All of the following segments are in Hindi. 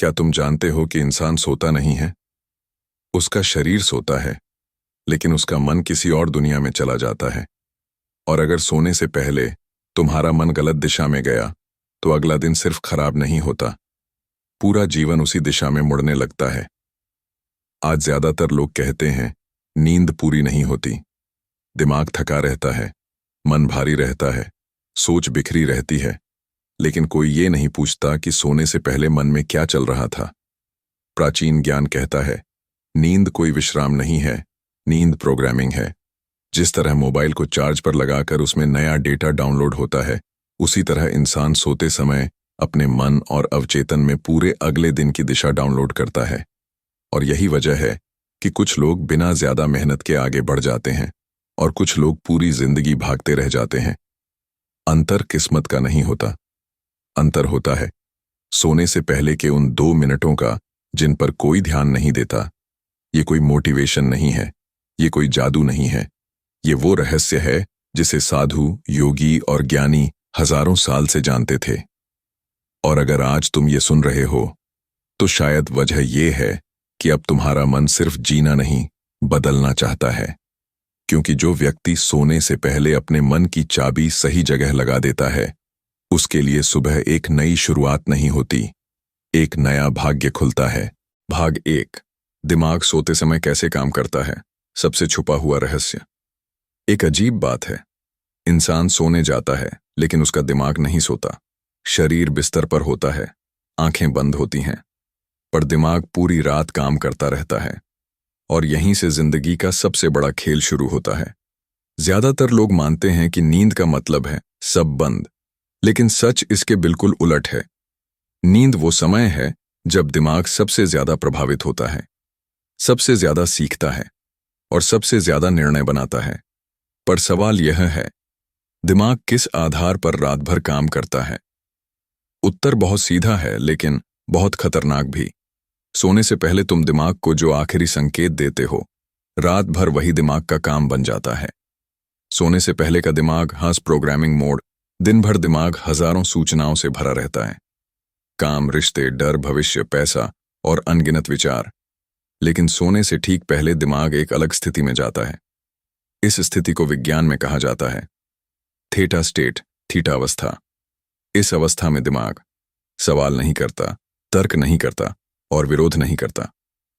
क्या तुम जानते हो कि इंसान सोता नहीं है? उसका शरीर सोता है, लेकिन उसका मन किसी और दुनिया में चला जाता है। और अगर सोने से पहले तुम्हारा मन गलत दिशा में गया, तो अगला दिन सिर्फ खराब नहीं होता, पूरा जीवन उसी दिशा में मुड़ने लगता है। आज ज्यादातर लोग कहते हैं, नींद पूरी नहीं होती, दिमाग थका रहता है, मन भारी रहता है, सोच बिखरी रहती है। लेकिन कोई ये नहीं पूछता कि सोने से पहले मन में क्या चल रहा था। प्राचीन ज्ञान कहता है, नींद कोई विश्राम नहीं है, नींद प्रोग्रामिंग है। जिस तरह मोबाइल को चार्ज पर लगाकर उसमें नया डेटा डाउनलोड होता है, उसी तरह इंसान सोते समय अपने मन और अवचेतन में पूरे अगले दिन की दिशा डाउनलोड करता है। और यही वजह है कि कुछ लोग बिना ज्यादा मेहनत के आगे बढ़ जाते हैं और कुछ लोग पूरी जिंदगी भागते रह जाते हैं। अंतर किस्मत का नहीं होता, अंतर होता है सोने से पहले के उन 2 मिनटों का, जिन पर कोई ध्यान नहीं देता। ये कोई मोटिवेशन नहीं है, ये कोई जादू नहीं है, ये वो रहस्य है जिसे साधु, योगी और ज्ञानी हजारों साल से जानते थे। और अगर आज तुम ये सुन रहे हो, तो शायद वजह ये है कि अब तुम्हारा मन सिर्फ जीना नहीं, बदलना चाहता है। क्योंकि जो व्यक्ति सोने से पहले अपने मन की चाबी सही जगह लगा देता है, उसके लिए सुबह एक नई शुरुआत नहीं होती, एक नया भाग्य खुलता है। भाग 1, दिमाग सोते समय कैसे काम करता है, सबसे छुपा हुआ रहस्य। एक अजीब बात है, इंसान सोने जाता है लेकिन उसका दिमाग नहीं सोता। शरीर बिस्तर पर होता है, आंखें बंद होती हैं, पर दिमाग पूरी रात काम करता रहता है। और यहीं से जिंदगी का सबसे बड़ा खेल शुरू होता है। ज्यादातर लोग मानते हैं कि नींद का मतलब है सब बंद, लेकिन सच इसके बिल्कुल उलट है। नींद वो समय है जब दिमाग सबसे ज्यादा प्रभावित होता है, सबसे ज्यादा सीखता है और सबसे ज्यादा निर्णय बनाता है। पर सवाल यह है, दिमाग किस आधार पर रात भर काम करता है? उत्तर बहुत सीधा है, लेकिन बहुत खतरनाक भी। सोने से पहले तुम दिमाग को जो आखिरी संकेत देते हो, रात भर वही दिमाग का काम बन जाता है। सोने से पहले का दिमाग हास प्रोग्रामिंग मोड, दिन भर दिमाग हजारों सूचनाओं से भरा रहता है। काम, रिश्ते, डर, भविष्य, पैसा और अनगिनत विचार। लेकिन सोने से ठीक पहले दिमाग एक अलग स्थिति में जाता है। इस स्थिति को विज्ञान में कहा जाता है थीटा स्टेट, थीटा अवस्था। इस अवस्था में दिमाग सवाल नहीं करता, तर्क नहीं करता और विरोध नहीं करता।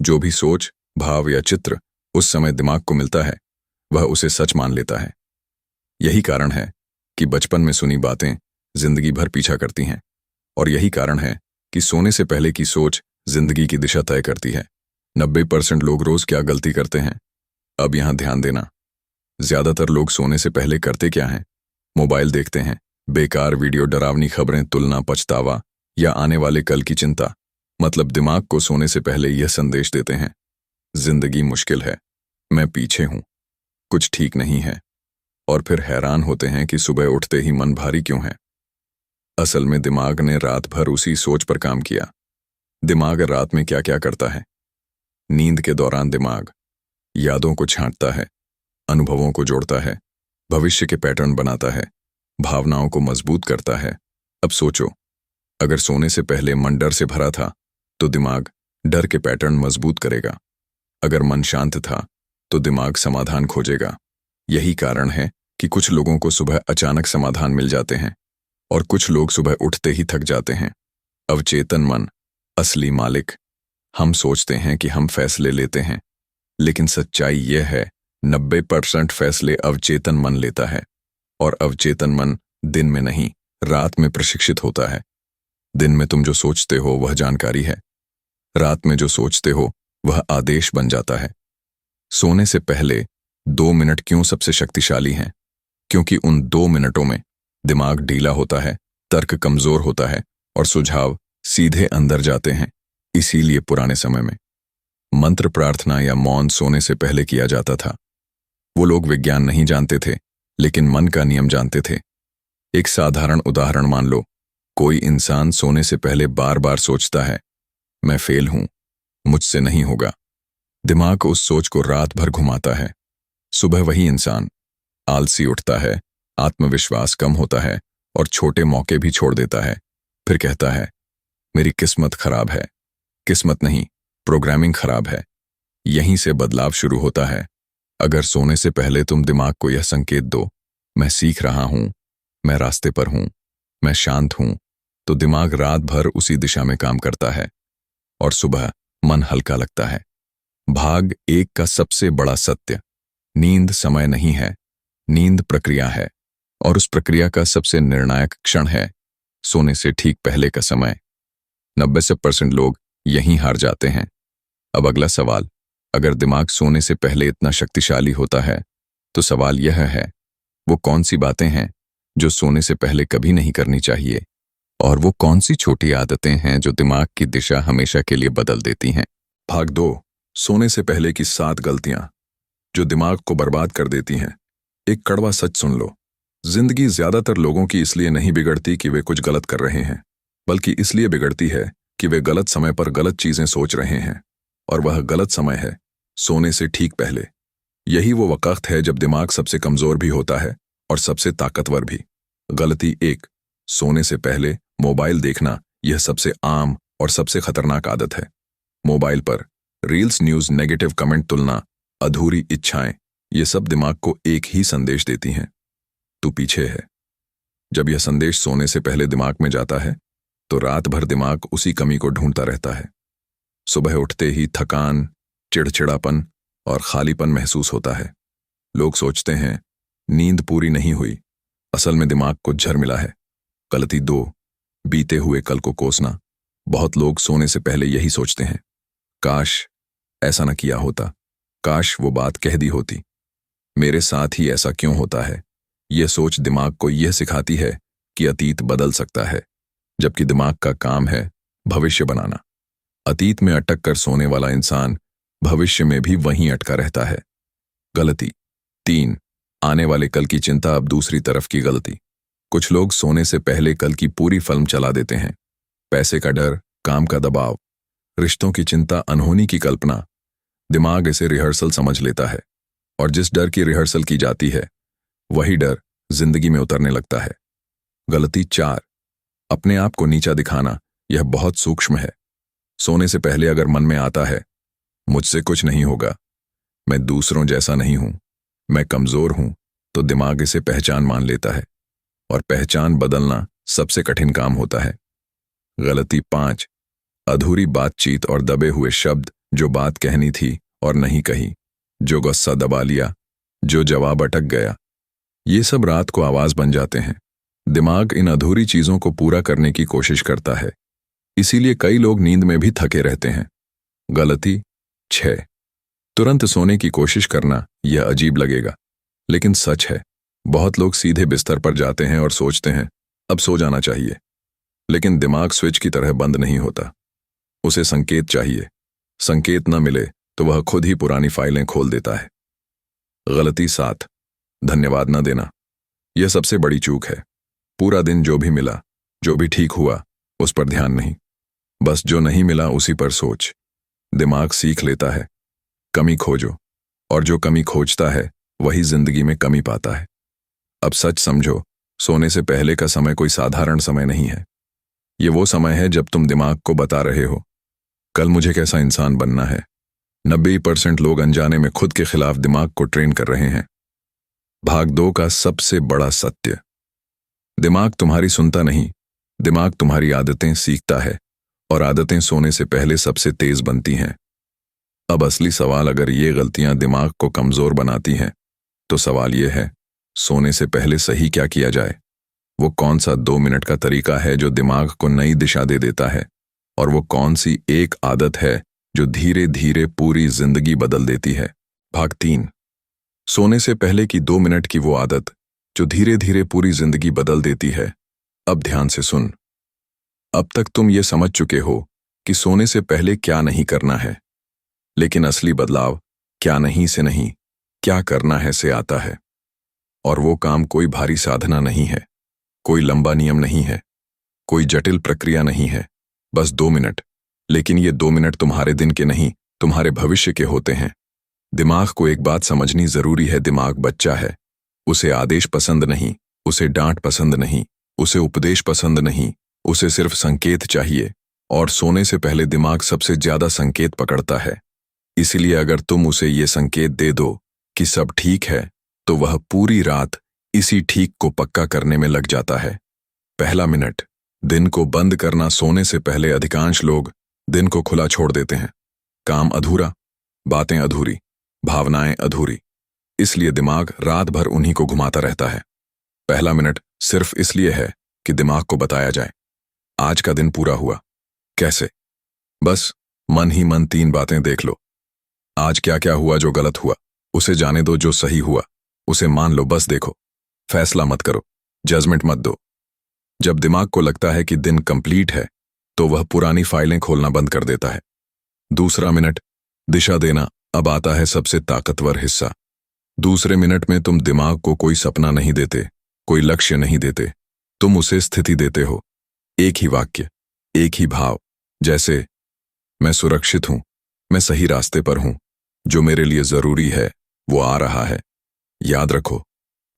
जो भी सोच, भाव या चित्र उस समय दिमाग को मिलता है, वह उसे सच मान लेता है। यही कारण है कि बचपन में सुनी बातें जिंदगी भर पीछा करती हैं। और यही कारण है कि सोने से पहले की सोच जिंदगी की दिशा तय करती है। 90% लोग रोज क्या गलती करते हैं? अब यहां ध्यान देना। ज्यादातर लोग सोने से पहले करते क्या हैं? मोबाइल देखते हैं, बेकार वीडियो, डरावनी खबरें, तुलना, पछतावा या आने वाले कल की चिंता। मतलब दिमाग को सोने से पहले यह संदेश देते हैं, जिंदगी मुश्किल है, मैं पीछे हूं, कुछ ठीक नहीं है। और फिर हैरान होते हैं कि सुबह उठते ही मन भारी क्यों है। असल में दिमाग ने रात भर उसी सोच पर काम किया। दिमाग रात में क्या क्या करता है? नींद के दौरान दिमाग यादों को छांटता है, अनुभवों को जोड़ता है, भविष्य के पैटर्न बनाता है, भावनाओं को मजबूत करता है। अब सोचो, अगर सोने से पहले मन डर से भरा था, तो दिमाग डर के पैटर्न मजबूत करेगा। अगर मन शांत था, तो दिमाग समाधान खोजेगा। यही कारण है कि कुछ लोगों को सुबह अचानक समाधान मिल जाते हैं और कुछ लोग सुबह उठते ही थक जाते हैं। अवचेतन मन असली मालिक। हम सोचते हैं कि हम फैसले लेते हैं, लेकिन सच्चाई यह है 90% फैसले अवचेतन मन लेता है। और अवचेतन मन दिन में नहीं, रात में प्रशिक्षित होता है। दिन में तुम जो सोचते हो वह जानकारी है, रात में जो सोचते हो वह आदेश बन जाता है। सोने से पहले 2 मिनट क्यों सबसे शक्तिशाली हैं? क्योंकि उन 2 मिनटों में दिमाग ढीला होता है, तर्क कमजोर होता है और सुझाव सीधे अंदर जाते हैं। इसीलिए पुराने समय में मंत्र, प्रार्थना या मौन सोने से पहले किया जाता था। वो लोग विज्ञान नहीं जानते थे, लेकिन मन का नियम जानते थे। एक साधारण उदाहरण मान लो, कोई इंसान सोने से पहले बार बार सोचता है, मैं फेल हूं, मुझसे नहीं होगा। दिमाग उस सोच को रात भर घुमाता है। सुबह वही इंसान आलसी उठता है, आत्मविश्वास कम होता है और छोटे मौके भी छोड़ देता है। फिर कहता है, मेरी किस्मत खराब है, किस्मत नहीं, प्रोग्रामिंग खराब है। यहीं से बदलाव शुरू होता है। अगर सोने से पहले तुम दिमाग को यह संकेत दो, मैं सीख रहा हूं, मैं रास्ते पर हूं, मैं शांत हूं, तो दिमाग रात भर उसी दिशा में काम करता है और सुबह मन हल्का लगता है। भाग 1 का सबसे बड़ा सत्य: नींद समय नहीं है, नींद प्रक्रिया है, और उस प्रक्रिया का सबसे निर्णायक क्षण है सोने से ठीक पहले का समय। 90% लोग यहीं हार जाते हैं। अब अगला सवाल: अगर दिमाग सोने से पहले इतना शक्तिशाली होता है, तो सवाल यह है, वो कौन सी बातें हैं जो सोने से पहले कभी नहीं करनी चाहिए, और वो कौन सी छोटी आदतें हैं जो दिमाग की दिशा हमेशा के लिए बदल देती हैं। भाग 2: सोने से पहले की 7 गलतियां जो दिमाग को बर्बाद कर देती हैं। एक कड़वा सच सुन लो, जिंदगी ज्यादातर लोगों की इसलिए नहीं बिगड़ती कि वे कुछ गलत कर रहे हैं, बल्कि इसलिए बिगड़ती है कि वे गलत समय पर गलत चीजें सोच रहे हैं, और वह गलत समय है सोने से ठीक पहले। यही वो वक्त है जब दिमाग सबसे कमजोर भी होता है और सबसे ताकतवर भी। गलती 1: सोने से पहले मोबाइल देखना। यह सबसे आम और सबसे खतरनाक आदत है। मोबाइल पर रील्स, न्यूज, नेगेटिव कमेंट, तुलना, अधूरी इच्छाएं, ये सब दिमाग को एक ही संदेश देती हैं: तू पीछे है। जब यह संदेश सोने से पहले दिमाग में जाता है, तो रात भर दिमाग उसी कमी को ढूंढता रहता है। सुबह उठते ही थकान, चिड़चिड़ापन और खालीपन महसूस होता है। लोग सोचते हैं नींद पूरी नहीं हुई, असल में दिमाग को झर मिला है। गलती 2: बीते हुए कल को कोसना। बहुत लोग सोने से पहले यही सोचते हैं, काश ऐसा न किया होता, काश वो बात कह दी होती, मेरे साथ ही ऐसा क्यों होता है। यह सोच दिमाग को यह सिखाती है कि अतीत बदल सकता है, जबकि दिमाग का काम है भविष्य बनाना। अतीत में अटक कर सोने वाला इंसान भविष्य में भी वहीं अटका रहता है। गलती 3: आने वाले कल की चिंता। अब दूसरी तरफ की गलती: कुछ लोग सोने से पहले कल की पूरी फिल्म चला देते हैं। पैसे का डर, काम का दबाव, रिश्तों की चिंता, अनहोनी की कल्पना। दिमाग इसे रिहर्सल समझ लेता है, और जिस डर की रिहर्सल की जाती है, वही डर जिंदगी में उतरने लगता है। गलती 4: अपने आप को नीचा दिखाना। यह बहुत सूक्ष्म है। सोने से पहले अगर मन में आता है, मुझसे कुछ नहीं होगा, मैं दूसरों जैसा नहीं हूं, मैं कमजोर हूं, तो दिमाग इसे पहचान मान लेता है, और पहचान बदलना सबसे कठिन काम होता है। गलती 5: अधूरी बातचीत और दबे हुए शब्द। जो बात कहनी थी और नहीं कही, जो गुस्सा दबा लिया, जो जवाब अटक गया, ये सब रात को आवाज बन जाते हैं। दिमाग इन अधूरी चीजों को पूरा करने की कोशिश करता है, इसीलिए कई लोग नींद में भी थके रहते हैं। गलती 6: तुरंत सोने की कोशिश करना। यह अजीब लगेगा, लेकिन सच है। बहुत लोग सीधे बिस्तर पर जाते हैं और सोचते हैं अब सो जाना चाहिए, लेकिन दिमाग स्विच की तरह बंद नहीं होता। उसे संकेत चाहिए। संकेत न मिले तो वह खुद ही पुरानी फाइलें खोल देता है। गलती 7: धन्यवाद न देना। यह सबसे बड़ी चूक है। पूरा दिन जो भी मिला, जो भी ठीक हुआ, उस पर ध्यान नहीं, बस जो नहीं मिला उसी पर सोच। दिमाग सीख लेता है कमी खोजो, और जो कमी खोजता है वही जिंदगी में कमी पाता है। अब सच समझो, सोने से पहले का समय कोई साधारण समय नहीं है। ये वो समय है जब तुम दिमाग को बता रहे हो, कल मुझे कैसा इंसान बनना है। 90% लोग अनजाने में खुद के खिलाफ दिमाग को ट्रेन कर रहे हैं। भाग 2 का सबसे बड़ा सत्य: दिमाग तुम्हारी सुनता नहीं, दिमाग तुम्हारी आदतें सीखता है, और आदतें सोने से पहले सबसे तेज बनती हैं। अब असली सवाल: अगर ये गलतियां दिमाग को कमजोर बनाती हैं, तो सवाल यह है, सोने से पहले सही क्या किया जाए। वो कौन सा 2 मिनट का तरीका है जो दिमाग को नई दिशा दे देता है, और वो कौन सी एक आदत है जो धीरे धीरे पूरी जिंदगी बदल देती है। भाग 3: सोने से पहले की 2 मिनट की वो आदत जो धीरे धीरे पूरी जिंदगी बदल देती है। अब ध्यान से सुन। अब तक तुम ये समझ चुके हो कि सोने से पहले क्या नहीं करना है, लेकिन असली बदलाव क्या नहीं से नहीं, क्या करना है से आता है। और वो काम कोई भारी साधना नहीं है, कोई लंबा नियम नहीं है, कोई जटिल प्रक्रिया नहीं है, बस 2 मिनट। लेकिन ये 2 मिनट तुम्हारे दिन के नहीं, तुम्हारे भविष्य के होते हैं। दिमाग को एक बात समझनी जरूरी है, दिमाग बच्चा है। उसे आदेश पसंद नहीं, उसे डांट पसंद नहीं, उसे उपदेश पसंद नहीं, उसे सिर्फ संकेत चाहिए। और सोने से पहले दिमाग सबसे ज्यादा संकेत पकड़ता है। इसलिए अगर तुम उसे ये संकेत दे दो कि सब ठीक है, तो वह पूरी रात इसी ठीक को पक्का करने में लग जाता है। पहला मिनट, दिन को बंद करना। सोने से पहले अधिकांश लोग दिन को खुला छोड़ देते हैं। काम अधूरा, बातें अधूरी, भावनाएं अधूरी, इसलिए दिमाग रात भर उन्हीं को घुमाता रहता है। पहला मिनट सिर्फ इसलिए है कि दिमाग को बताया जाए आज का दिन पूरा हुआ। कैसे? बस मन ही मन 3 बातें देख लो। आज क्या क्या हुआ जो गलत हुआ, उसे जाने दो। जो सही हुआ उसे मान लो। बस देखो, फैसला मत करो, जजमेंट मत दो। जब दिमाग को लगता है कि दिन कंप्लीट है, तो वह पुरानी फाइलें खोलना बंद कर देता है। दूसरा मिनट, दिशा देना। अब आता है सबसे ताकतवर हिस्सा। दूसरे मिनट में तुम दिमाग को कोई सपना नहीं देते, कोई लक्ष्य नहीं देते, तुम उसे स्थिति देते हो। एक ही वाक्य, एक ही भाव, जैसे मैं सुरक्षित हूं, मैं सही रास्ते पर हूं, जो मेरे लिए जरूरी है वो आ रहा है। याद रखो,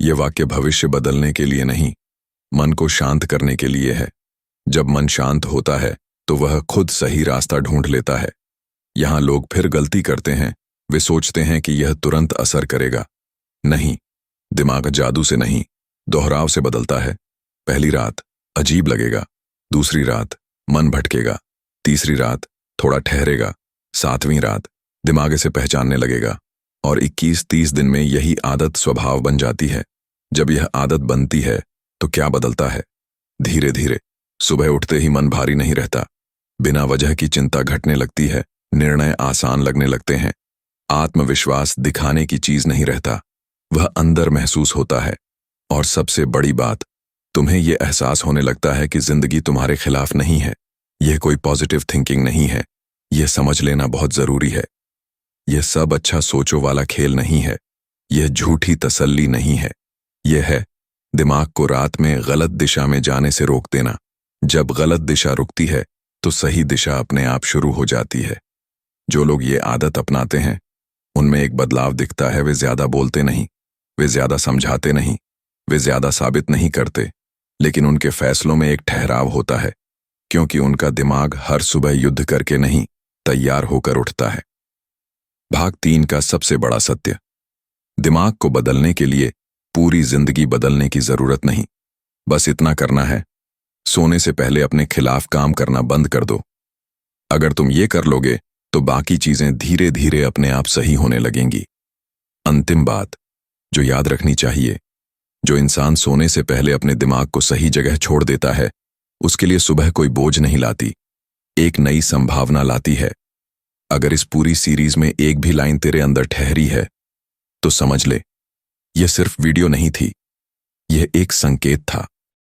ये वाक्य भविष्य बदलने के लिए नहीं, मन को शांत करने के लिए है। जब मन शांत होता है तो वह खुद सही रास्ता ढूंढ लेता है। यहां लोग फिर गलती करते हैं। वे सोचते हैं कि यह तुरंत असर करेगा। नहीं, दिमाग जादू से नहीं, दोहराव से बदलता है। पहली रात अजीब लगेगा, दूसरी रात मन भटकेगा, तीसरी रात थोड़ा ठहरेगा, 7वीं रात दिमाग इसे पहचानने लगेगा, और 21-30 दिन में यही आदत स्वभाव बन जाती है। जब यह आदत बनती है तो क्या बदलता है? धीरे धीरे सुबह उठते ही मन भारी नहीं रहता, बिना वजह की चिंता घटने लगती है, निर्णय आसान लगने लगते हैं, आत्मविश्वास दिखाने की चीज नहीं रहता, वह अंदर महसूस होता है। और सबसे बड़ी बात, तुम्हें यह एहसास होने लगता है कि जिंदगी तुम्हारे खिलाफ नहीं है। यह कोई पॉजिटिव थिंकिंग नहीं है। यह समझ लेना बहुत जरूरी है। यह सब अच्छा सोचो वाला खेल नहीं है। यह झूठी तसल्ली नहीं है। यह है दिमाग को रात में गलत दिशा में जाने से रोक देना। जब गलत दिशा रुकती है तो सही दिशा अपने आप शुरू हो जाती है। जो लोग ये आदत अपनाते हैं उनमें एक बदलाव दिखता है। वे ज्यादा बोलते नहीं, वे ज्यादा समझाते नहीं, वे ज्यादा साबित नहीं करते, लेकिन उनके फैसलों में एक ठहराव होता है, क्योंकि उनका दिमाग हर सुबह युद्ध करके नहीं, तैयार होकर उठता है। भाग 3 का सबसे बड़ा सत्य, दिमाग को बदलने के लिए पूरी जिंदगी बदलने की जरूरत नहीं, बस इतना करना है, सोने से पहले अपने खिलाफ काम करना बंद कर दो। अगर तुम ये कर लोगे तो बाकी चीजें धीरे धीरे अपने आप सही होने लगेंगी। अंतिम बात जो याद रखनी चाहिए, जो इंसान सोने से पहले अपने दिमाग को सही जगह छोड़ देता है, उसके लिए सुबह कोई बोझ नहीं लाती, एक नई संभावना लाती है। अगर इस पूरी सीरीज में एक भी लाइन तेरे अंदर ठहरी है तो समझ ले, यह सिर्फ वीडियो नहीं थी, यह एक संकेत था।